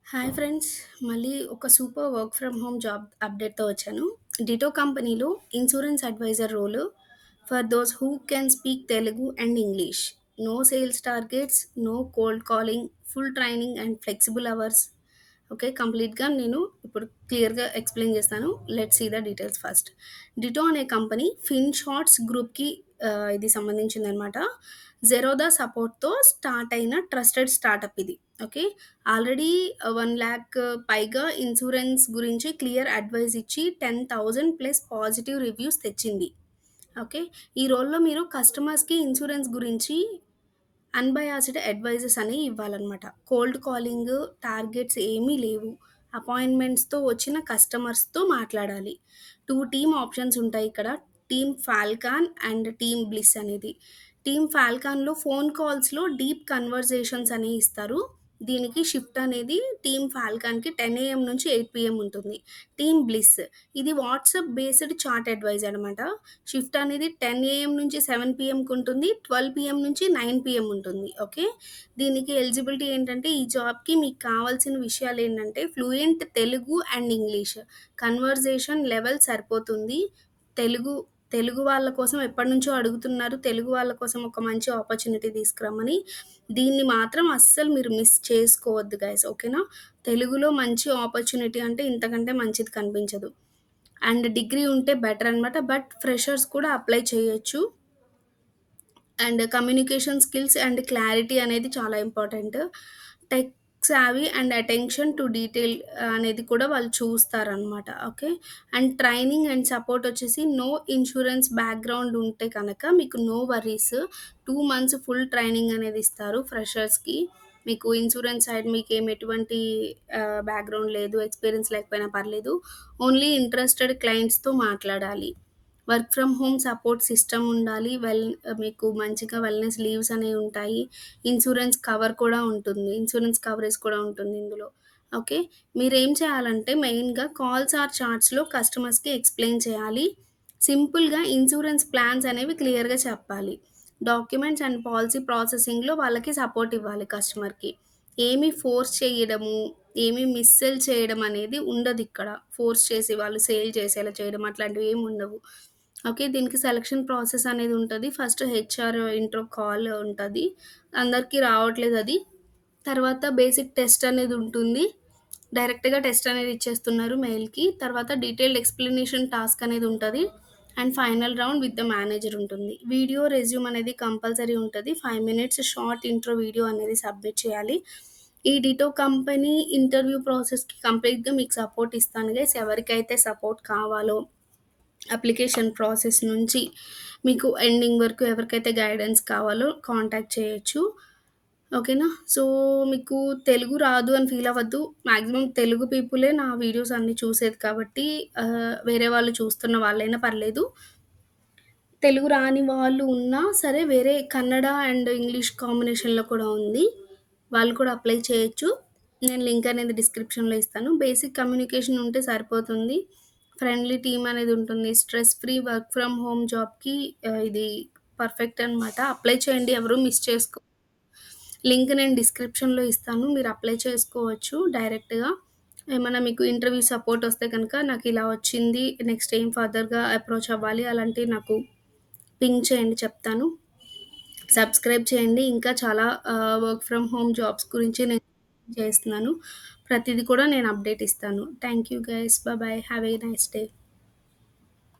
Hi friends! మళ్ళీ ఒక super work from home job అప్డేట్‌తో వచ్చాను. డిటో కంపెనీలో insurance advisor role for those who can speak Telugu and English. No sales targets, no cold calling, full training and flexible hours. Okay. కంప్లీట్‌గా నేను ఇప్పుడు క్లియర్‌గా explain చేస్తాను. Let's see the details first. Ditto అనే కంపెనీ ఫిన్‌షార్ట్స్ గ్రూప్‌కి ఇది సంబంధించిందనమాట. జెరోదా సపోర్ట్‌తో స్టార్ట్ అయిన ట్రస్టెడ్ స్టార్టప్ ఇది. ఓకే. ఆల్రెడీ 1,00,000 పైగా ఇన్సూరెన్స్ గురించి క్లియర్ అడ్వైస్ ఇచ్చి 10,000 ప్లస్ పాజిటివ్ రివ్యూస్ తెచ్చింది. ఓకే. ఈ రోల్‌లో మీరు కస్టమర్స్‌కి ఇన్సూరెన్స్ గురించి అన్‌బయాస్డ్ అడ్వైజెస్ అనేవి ఇవ్వాలనమాట. కోల్డ్ కాలింగ్, టార్గెట్స్ ఏమీ లేవు. అపాయింట్‌మెంట్స్‌తో వచ్చిన కస్టమర్స్‌తో మాట్లాడాలి. 2 టీమ్ ఆప్షన్స్ ఉంటాయి ఇక్కడ. Team Falcon and team bliss అనేది. టీమ్ ఫాల్కాన్‌లో ఫోన్ కాల్స్‌లో డీప్ కన్వర్జేషన్స్ అనేవి ఇస్తారు. దీనికి షిఫ్ట్ అనేది టీమ్ ఫాల్కాన్‌కి 10 ఏఎం నుంచి 8 పీఎం ఉంటుంది. టీమ్ బ్లిస్ ఇది వాట్సాప్ బేస్డ్ చాట్ అడ్వైజ్ అనమాట. షిఫ్ట్ అనేది 10 ఏఎం నుంచి 7 పీఎంకి ఉంటుంది. 12 పీఎం నుంచి 9 పీఎం ఉంటుంది. ఓకే. దీనికి ఎలిజిబిలిటీ ఏంటంటే ఈ జాబ్‌కి మీకు కావాల్సిన విషయాలేంటంటే fluent Telugu and English. Conversation level సరిపోతుంది. తెలుగు తెలుగు వాళ్ళ కోసం ఎప్పటినుంచో అడుగుతున్నారు. తెలుగు వాళ్ళ కోసం ఒక మంచి ఆపర్చునిటీ తీసుకురమ్మని. దీన్ని మాత్రం అస్సలు మీరు మిస్ చేసుకోవద్దు గైస్. ఓకేనా? తెలుగులో మంచి ఆపర్చునిటీ అంటే ఇంతకంటే మంచిది కనిపించదు. అండ్ డిగ్రీ ఉంటే బెటర్ అనమాట. బట్ ఫ్రెషర్స్ కూడా అప్లై చేయొచ్చు. And communication skills and clarity అనేది చాలా important. Tech savvy and attention to detail అనేది కూడా వాళ్ళు చూస్తారనమాట. Okay. And training and support వచ్చేసి నో ఇన్సూరెన్స్ బ్యాక్‌గ్రౌండ్ ఉంటే కనుక మీకు no worries. 2 months full training అనేది ఇస్తారు ఫ్రెషర్స్‌కి. మీకు ఇన్సూరెన్స్ సైడ్ మీకేం ఎటువంటి బ్యాక్‌గ్రౌండ్ లేదు, ఎక్స్‌పీరియన్స్ లేకపోయినా పర్లేదు. ఓన్లీ ఇంట్రెస్టెడ్ క్లయింట్స్‌తో మాట్లాడాలి. Work from home support system ఉండాలి. మీకు మంచిగా వెల్‌నెస్ లీవ్స్ అనేవి ఉంటాయి. ఇన్సూరెన్స్ కవర్ కూడా ఉంటుంది. ఇన్సూరెన్స్ కవరేజ్ కూడా ఉంటుంది ఇందులో. ఓకే. మీరేం చేయాలంటే మెయిన్‌గా కాల్స్ ఆర్ చాట్స్‌లో కస్టమర్స్‌కి ఎక్స్‌ప్లెయిన్ చేయాలి. సింపుల్‌గా ఇన్సూరెన్స్ ప్లాన్స్ అనేవి క్లియర్‌గా చెప్పాలి. డాక్యుమెంట్స్ అండ్ పాలిసీ ప్రాసెసింగ్‌లో వాళ్ళకి సపోర్ట్ ఇవ్వాలి కస్టమర్‌కి. ఏమి ఫోర్స్ చేయడము, ఏమి మిస్‌సెల్ చేయడం అనేది ఉండదిక్కడ. ఫోర్స్ చేసి వాళ్ళు సేల్ చేసేలా చేయడం అట్లాంటివి ఏమి ఉండవు. ఓకే. దీనికి సెలక్షన్ ప్రాసెస్ అనేది ఉంటది. ఫస్ట్ హెచ్‌ఆర్ ఇంట్రో కాల్ ఉంటది. అందరికి రావట్లేదది. తర్వాత బేసిక్ టెస్ట్ అనేది ఉంటుంది. డైరెక్ట్‌గా టెస్ట్ అనేది ఇచ్చేస్తున్నారు మెయిల్‌కి. తర్వాత డీటెయిల్డ్ ఎక్స్‌ప్లనేషన్ టాస్క్ అనేది ఉంటది. And final round with the manager ఉంటుంది. వీడియో, రెజ్యూమ్ అనేది కంపల్సరీ ఉంటది. 5 మినిట్స్ షార్ట్ ఇంట్రో వీడియో అనేది సబ్మిట్ చేయాలి. ఈ డిటో కంపెనీ ఇంటర్వ్యూ ప్రాసెస్‌కి కంప్లీట్‌గా మీకు సపోర్ట్ ఇస్తాను గైస్. ఎవరికైతే సపోర్ట్ కావాలో అప్లికేషన్ ప్రాసెస్ నుంచి మీకు ఎండింగ్ వరకు ఎవరికైతే గైడెన్స్ కావాలో కాంటాక్ట్ చేయొచ్చు. ఓకేనా? సో, మీకు తెలుగు రాదు అని ఫీల్ అవ్వద్దు. మాక్సిమం తెలుగు పీపులే నా వీడియోస్ అన్నీ చూసేది కాబట్టి వేరే వాళ్ళు చూస్తున్న వాళ్ళైనా పర్లేదు. తెలుగు రాని వాళ్ళు ఉన్నా సరే వేరే కన్నడ అండ్ ఇంగ్లీష్ కాంబినేషన్‌లో కూడా ఉంది. వాళ్ళు కూడా అప్లై చేయొచ్చు. నేను లింక్ అనేది డిస్క్రిప్షన్‌లో ఇస్తాను. బేసిక్ కమ్యూనికేషన్ ఉంటే సరిపోతుంది. ఫ్రెండ్లీ టీమ్ అనేది ఉంటుంది. Stress free work from home జాబ్‌కి ఇది పర్ఫెక్ట్ అనమాట. అప్లై చేయండి. ఎవరు మిస్ చేసుకో లింక్ నేను డిస్క్రిప్షన్‌లో ఇస్తాను. మీరు అప్లై చేసుకోవచ్చు డైరెక్ట్‌గా. ఏమన్నా మీకు ఇంటర్వ్యూ సపోర్ట్ వస్తే గనక నాకిలా వచ్చింది. నెక్స్ట్ ఏం ఫర్దర్‌గా అప్రోచ్ అవ్వాలి అలాంటివి నాకు పింగ్ చేయండి చెప్తాను. సబ్స్క్రైబ్ చేయండి. ఇంకా చాలా వర్క్ ఫ్రమ్ హోమ్ జాబ్స్ గురించి నేను చేస్తున్నాను. ప్రతీది కూడా నేను అప్డేట్ ఇస్తాను. Thank you guys. Bye bye. Have a nice day.